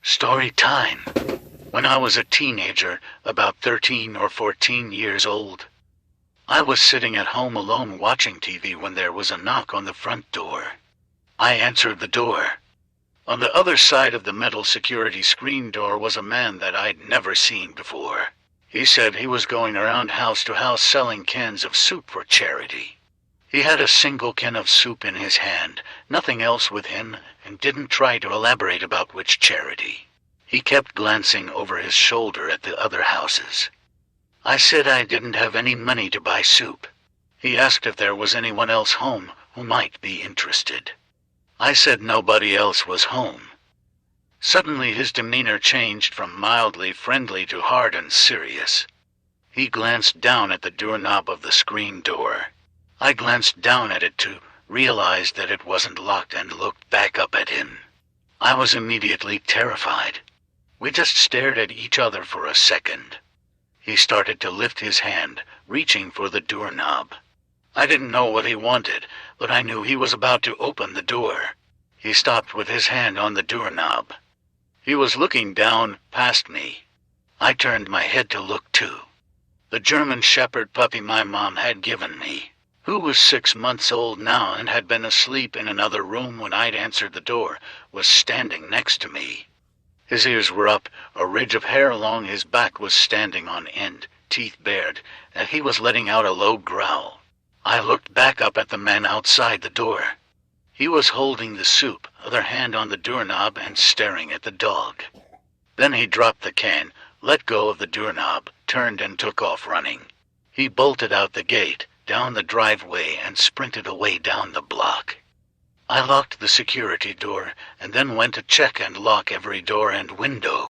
Story time. When I was a teenager, about 13 or 14 years old, I was sitting at home alone watching TV when there was a knock on the front door. I answered the door. On the other side of the metal security screen door was a man that I'd never seen before. He said he was going around house to house selling cans of soup for charity. He had a single can of soup in his hand, nothing else with him, and didn't try to elaborate about which charity. He kept glancing over his shoulder at the other houses. I said I didn't have any money to buy soup. He asked if there was anyone else home who might be interested. I said nobody else was home. Suddenly his demeanor changed from mildly friendly to hard and serious. He glanced down at the doorknob of the screen door. I glanced down at it too, realized that it wasn't locked, and looked back up at him. I was immediately terrified. We just stared at each other for a second. He started to lift his hand, reaching for the doorknob. I didn't know what he wanted, but I knew he was about to open the door. He stopped with his hand on the doorknob. He was looking down past me. I turned my head to look too. The German Shepherd puppy my mom had given me, who was 6 months old now and had been asleep in another room when I'd answered the door, was standing next to me. His ears were up, a ridge of hair along his back was standing on end, teeth bared, and he was letting out a low growl. I looked back up at the man outside the door. He was holding the soup, other hand on the doorknob, and staring at the dog. Then he dropped the can, let go of the doorknob, turned and took off running. He bolted out the gate, down the driveway, and sprinted away down the block. I locked the security door and then went to check and lock every door and window.